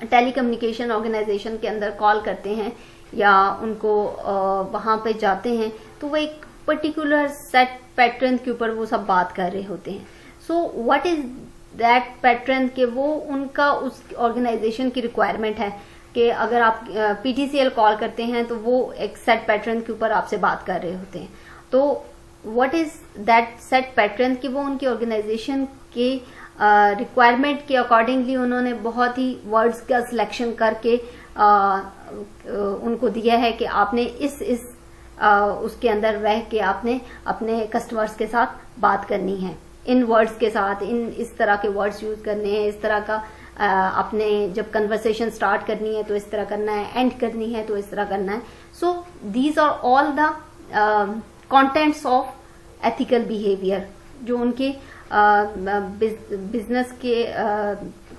टेलीकम्युनिकेशन ऑर्गेनाइजेशन के अंदर कॉल करते हैं या उनको वहां पे जाते हैं, तो वो एक पर्टिकुलर सेट पैटर्न के ऊपर वो सब बात कर रहे होते हैं। So what is that pattern, के वो उनका उस ऑर्गेनाइजेशन की रिक्वायरमेंट है कि अगर आप पीटीसीएल कॉल करते हैं तो वो एक सेट पैटर्न के ऊपर आपसे बात कर रहे होते हैं। तो what is that set pattern, कि वो उनकी ऑर्गेनाइजेशन के रिक्वायरमेंट के अकॉर्डिंगली उन्होंने बहुत ही वर्ड्स का सिलेक्शन करके उनको दिया है कि आपने इस उसके अंदर रह के आपने अपने कस्टमर्स के साथ बात करनी है, इन वर्ड्स के साथ, इस तरह के वर्ड्स यूज करने हैं, इस तरह का आपने जब कन्वर्सेशन स्टार्ट करनी है तो इस तरह करना है, एंड करनी है तो इस तरह करना है। So these are all the contents of ethical behaviour जो उनके बिजनेस के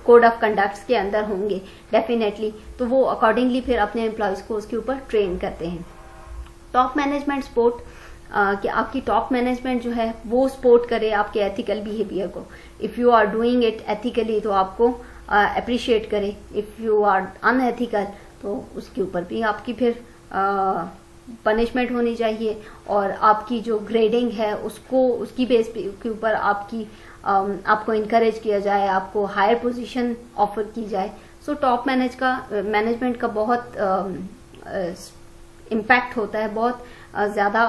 कोड ऑफ कंडक्ट्स के अंदर होंगे डेफिनेटली, तो वो अकॉर्डिंगली फिर अपने एम्प्लॉयज को उसके ऊपर ट्रेन करते हैं। टॉप मैनेजमेंट सपोर्ट, कि आपकी टॉप मैनेजमेंट जो है वो सपोर्ट करे आपके एथिकल बिहेवियर को। If you are doing it ethically तो आपको अप्रिशिएट करे, इफ यू आर अनएथिकल तो उसके ऊपर भी आपकी फिर पनिशमेंट होनी चाहिए, और आपकी जो ग्रेडिंग है उसको उसकी बेस के ऊपर आपको इनकरेज किया जाए, आपको हायर पोजीशन ऑफर की जाए। सो टॉप मैनेजमेंट का बहुत इम्पैक्ट होता है, बहुत ज्यादा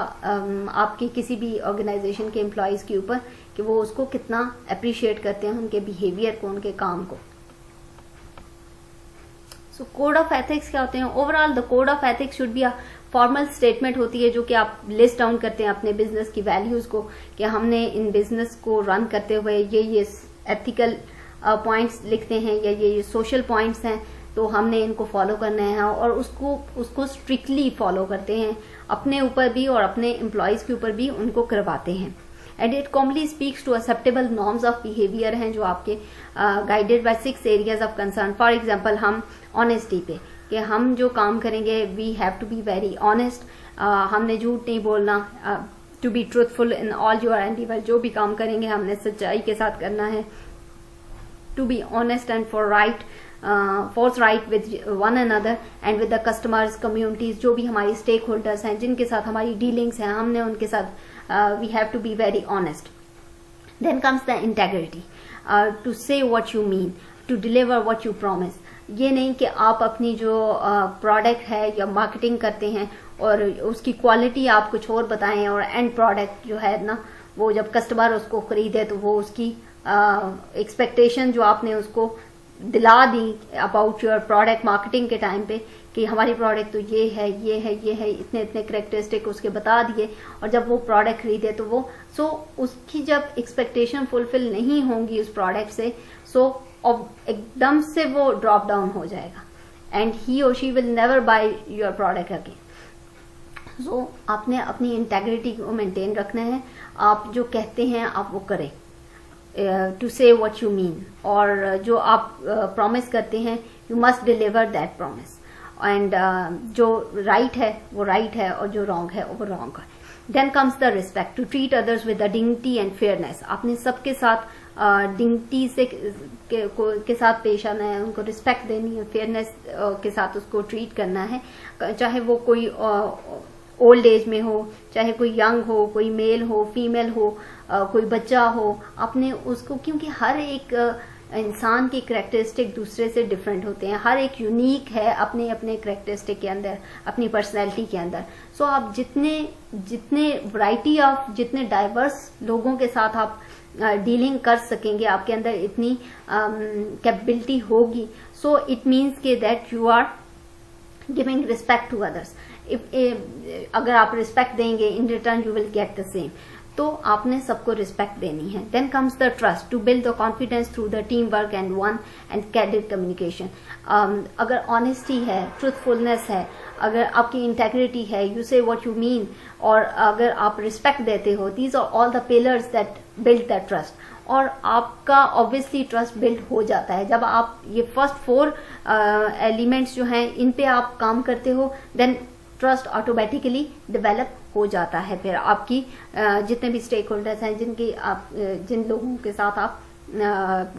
आपके किसी भी ऑर्गेनाइजेशन के एम्प्लॉयज के ऊपर, कि वो उसको कितना अप्रिशिएट करते हैं, उनके बिहेवियर को, उनके काम को। सो कोड ऑफ एथिक्स क्या होते हैं? Overall the code of ethics should be a formal statement होती है जो कि आप लिस्ट डाउन करते हैं अपने बिजनेस की वैल्यूज को, कि हमने इन बिजनेस को रन करते हुए ये एथिकल पॉइंट्स लिखते हैं या ये सोशल पॉइंट्स हैं, तो हमने इनको फॉलो करना है, और उसको स्ट्रिक्टली फॉलो करते हैं, अपने ऊपर भी और अपने एम्प्लॉयज के ऊपर भी उनको करवाते हैं। And it commonly speaks to acceptable norms of behaviour हैं जो आपके guided by 6 areas of concern. For example हम ऑनेस्टी पे कि हम जो काम करेंगे we have to be very honest, हमने झूठ नहीं बोलना, to be truthful in all your endeavour, जो भी काम करेंगे हमने सच्चाई के साथ करना है, to be honest and for right with one another and with the customers, communities, जो भी हमारी स्टेक होल्डर्स हैं जिनके साथ हमारी डीलिंग्स हैं, हमने उनके साथ we have to be very honest. Then comes the integrity, to say what you mean, to deliver what you promise. ये नहीं कि आप अपनी जो प्रोडक्ट है या मार्केटिंग करते हैं और उसकी क्वालिटी आप कुछ और बताएं और एंड प्रोडक्ट जो है ना वो जब कस्टमर उसको खरीदे तो वो उसकी एक्सपेक्टेशन जो आपने उसको दिला दी अबाउट योर प्रोडक्ट मार्केटिंग के टाइम पे कि हमारी प्रोडक्ट तो ये है ये है ये है, इतने इतने करेक्टरिस्टिक उसके बता दिए, और जब वो प्रोडक्ट खरीदे तो वो उसकी जब एक्सपेक्टेशन फुलफिल नहीं होंगी उस प्रोडक्ट से, और एकदम से वो ड्रॉप डाउन हो जाएगा एंड ही और she will never buy your product again. So आपने अपनी इंटेग्रिटी को मेंटेन रखना है, आप जो कहते हैं आप वो करें, to say what you mean, और जो आप प्रॉमिस करते हैं you must deliver that promise, and जो राइट है वो राइट है और जो रॉन्ग है वो रॉन्ग है। Then comes the respect, to treat others with the dignity and fairness, आपने सबके साथ डिग्निटी से के साथ पेश आना है, उनको रिस्पेक्ट देनी है, फेयरनेस के साथ उसको ट्रीट करना है, चाहे वो कोई ओल्ड एज में हो, चाहे कोई यंग हो, कोई मेल हो, फीमेल हो, कोई बच्चा हो, आपने उसको, क्योंकि हर एक इंसान की करेक्टरिस्टिक दूसरे से डिफरेंट होते हैं, हर एक यूनिक है अपने अपने करेक्टरिस्टिक के अंदर, अपनी पर्सनैलिटी के अंदर। सो आप जितने वैरायटी ऑफ, जितने डाइवर्स लोगों के साथ आप डीलिंग कर सकेंगे, आपके अंदर इतनी कैपेबिलिटी होगी, सो इट मीन्स के that you are giving respect to others. अगर आप रिस्पेक्ट देंगे in return you will get the same, तो आपने सबको रिस्पेक्ट देनी है। Then comes the trust, to build the confidence through the team work and one and candid communication. अगर ऑनेस्टी है, ट्रूथफुलनेस है, अगर आपकी इंटेग्रिटी है, यू से व्हाट यू मीन, और अगर आप रिस्पेक्ट देते हो, these are all the pillars that build the trust, और आपका ऑब्वियसली ट्रस्ट बिल्ड हो जाता है जब आप ये फर्स्ट 4 एलिमेंट्स जो हैं इन पे आप काम करते हो, देन ट्रस्ट ऑटोमेटिकली डेवलप हो जाता है। फिर आपकी जितने भी स्टेक होल्डर्स हैं, जिन लोगों के साथ आप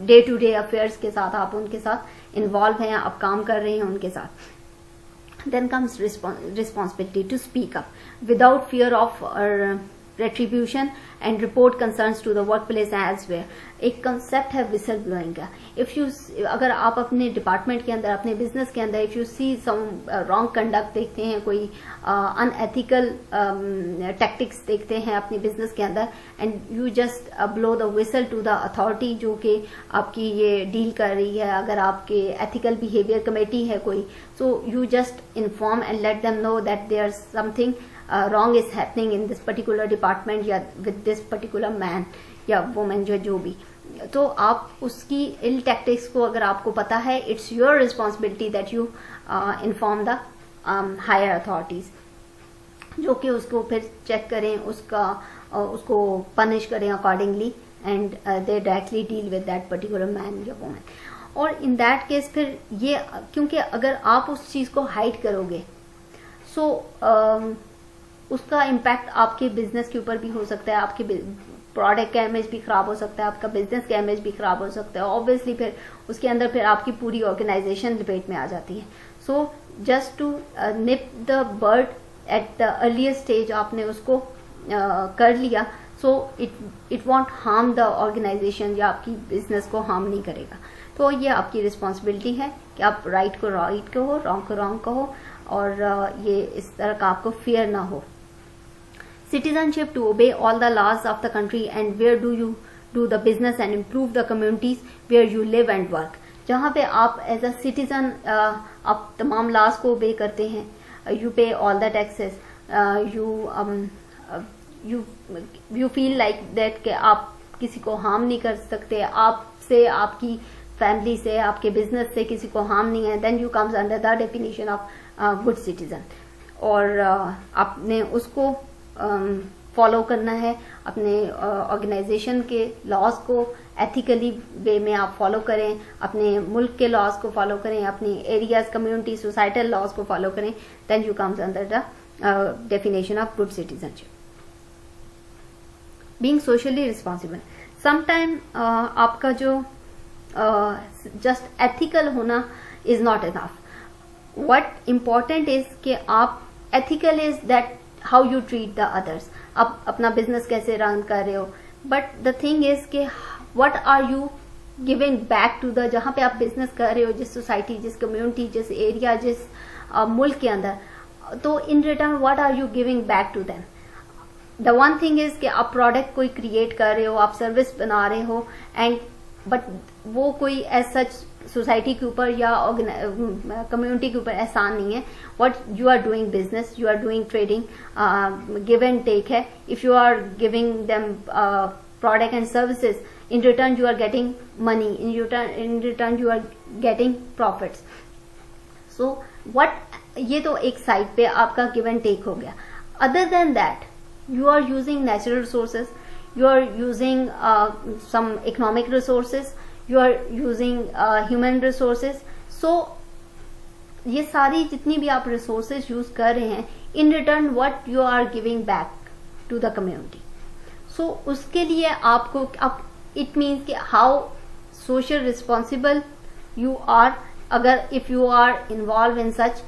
डे टू डे अफेयर्स के साथ आप उनके साथ इन्वॉल्व हैं, आप काम कर रहे हैं उनके साथ। Then comes responsibility, to speak up without fear of retribution and report concerns to the workplace elsewhere। एक कंसेप्ट है विसल ब्लोइंग का। अगर आप अपने डिपार्टमेंट के अंदर, अपने बिजनेस के अंदर, if you see some wrong conduct देखते हैं, कोई अनएथिकल टैक्टिक्स देखते हैं अपने बिजनेस के अंदर, and you just blow the whistle to the authority जो कि आपकी ये डील कर रही है, अगर आपके एथिकल बिहेवियर कमेटी है कोई, so you just inform and let them know that there something wrong is happening in this particular department या with this particular man या woman, जो भी, तो आप उसकी ill tactics को अगर आपको पता है, it's your responsibility that you inform the higher authorities, जो कि उसको फिर चेक करें, उसको पनिश करें accordingly and they directly deal with that particular man या woman। और in that case फिर ये, क्योंकि अगर आप उस चीज को हाइड करोगे, सो उसका इम्पैक्ट आपके बिजनेस के ऊपर भी हो सकता है, आपके प्रोडक्ट का इमेज भी खराब हो सकता है, आपका बिजनेस का इमेज भी खराब हो सकता है, ऑब्वियसली फिर उसके अंदर फिर आपकी पूरी ऑर्गेनाइजेशन लपेट में आ जाती है। So just to nip the bird at the earliest stage आपने उसको कर लिया, so it won't harm the organisation या आपकी बिजनेस को हार्म नहीं करेगा। तो ये आपकी रिस्पॉन्सिबिलिटी है कि आप राइट को राइट कहो, रॉन्ग को रॉन्ग कहो, और ये इस तरह का आपको फियर ना हो। Citizenship, to obey all the laws of the country and where do you do the business and improve the communities where you live and work। जहाँ पे आप एज अ सिटीजन आप तमाम लॉज को ओबे करते हैं, यू पे all the taxes, you feel like that कि आप किसी को हार्म नहीं कर सकते, आपसे, आपकी फैमिली से, आपके बिजनेस से किसी को हार्म नहीं है, then you comes under the definition of good citizen. और आपने उसको फॉलो करना है, अपने ऑर्गेनाइजेशन के लॉज को एथिकली वे में आप फॉलो करें, अपने मुल्क के लॉज को फॉलो करें, अपनी एरियाज, कम्युनिटी, सोसाइटल लॉज को फॉलो करें, then you comes under the definition of good citizenship. Being socially responsible, sometime आपका जो जस्ट एथिकल होना is not enough. What important is कि आप ethical is that how you treat the others. आप अपना बिजनेस कैसे रन कर रहे हो, बट द थिंग इज कि what are you giving back to the, जहां पे आप बिजनेस कर रहे हो, जिस सोसाइटी, जिस कम्युनिटी, जिस एरिया, जिस मुल्क के अंदर, तो in return what are you giving back to them. The one thing is कि आप प्रोडक्ट कोई क्रिएट कर रहे हो, आप सर्विस बना रहे हो, एंड बट वो कोई एज सच सोसाइटी के ऊपर या कम्युनिटी के ऊपर एहसान नहीं है. What you are doing business, you are doing trading, give and take है. If you are giving them product and services, in return you are getting money, in return you are getting profits. So what, ये तो एक साइड पे आपका गिव एंड टेक हो गया. Other than that, you are using natural resources, you are using some economic resources, you are using human resources. So ये सारी जितनी भी आप resources use कर रहे हैं, in return what you are giving back to the community. So उसके लिए आपको अब it means कि how social responsible you are. अगर if you are involved in such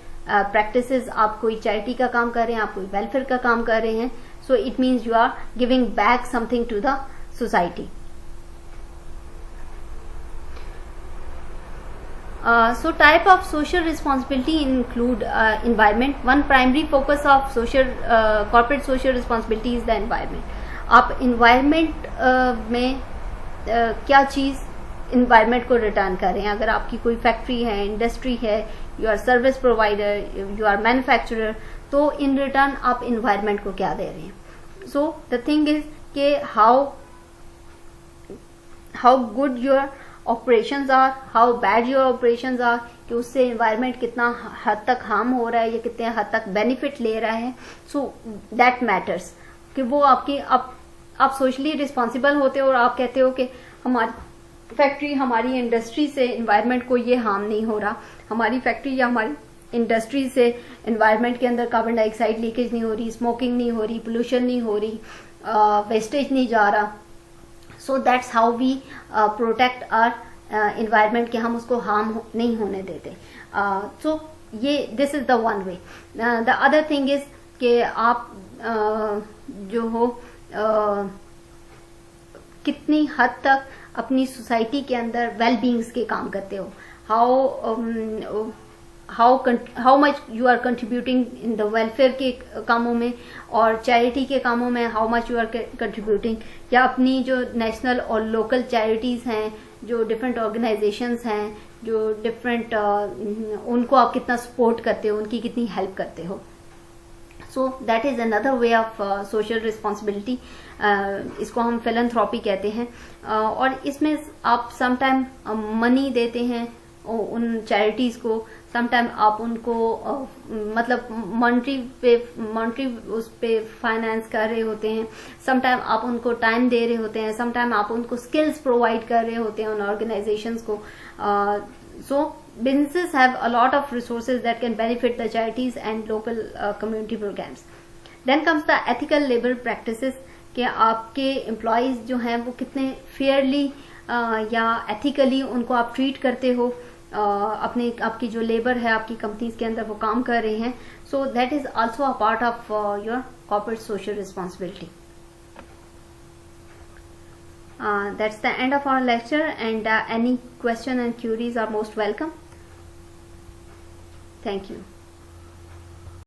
practices, आप कोई चैरिटी का काम कर रहे हैं, आप कोई वेलफेयर का काम कर रहे हैं, so it means you are giving back something to the society. So type of social responsibility include environment. One primary focus of corporate social responsibility is the environment. आप environment में क्या चीज environment को रिटर्न कर रहे हैं. अगर आपकी कोई फैक्ट्री है, इंडस्ट्री है, you are service provider, you are manufacturer, तो इन रिटर्न आप इन्वायरमेंट को क्या दे रहे हैं. सो द थिंग इज के how good your operations are, how bad your operations are, कि उससे इन्वायरमेंट कितना हद तक हार्म हो रहा है या कितने हद तक बेनिफिट ले रहा है. सो दैट मैटर्स कि वो आपकी आप सोशली रिस्पॉन्सिबल होते हो और आप कहते हो कि हमारी फैक्ट्री, हमारी इंडस्ट्री से इन्वायरमेंट को ये हार्म नहीं हो रहा, हमारी फैक्ट्री या हमारी इंडस्ट्री से एनवायरनमेंट के अंदर कार्बन डाइऑक्साइड लीकेज नहीं हो रही, स्मोकिंग नहीं हो रही, पोल्यूशन नहीं हो रही, वेस्टेज नहीं जा रहा. So that's how we protect our environment, कि हम उसको हार्म नहीं होने देते. सो ये this is the one way. The other thing is कि आप जो हो कितनी हद तक अपनी सोसाइटी के अंदर वेल बींग्स के काम करते हो. How much you are contributing in the welfare के कामों में और चैरिटी के कामों में, how much you are contributing, या अपनी जो नेशनल और लोकल चैरिटीज हैं, जो डिफरेंट ऑर्गेनाइजेशंस हैं, जो डिफरेंट उनको आप कितना सपोर्ट करते हो, उनकी कितनी हेल्प करते हो. So that is another way of social responsibility. इसको हम फिलैंथ्रोपी कहते हैं. और इसमें आप समटाइम मनी देते हैं उन चैरिटीज को, समटाइम आप उनको मतलब मॉनिटरी उस पे फाइनेंस कर रहे होते हैं, समटाइम आप उनको टाइम दे रहे होते हैं, समटाइम आप उनको स्किल्स प्रोवाइड कर रहे होते हैं उन ऑर्गेनाइजेशंस को. सो businesses have a lot of resources that can benefit the charities and local community programs. Then comes the ethical labor practices, कि आपके एम्प्लॉयज जो हैं वो कितने फेयरली या एथिकली उनको आप ट्रीट करते हो, आपकी जो लेबर है आपकी कंपनीज के अंदर वो काम कर रहे हैं. So that is also a part of your corporate social responsibility. That's the end of our lecture, and any question and queries are most welcome. Thank you.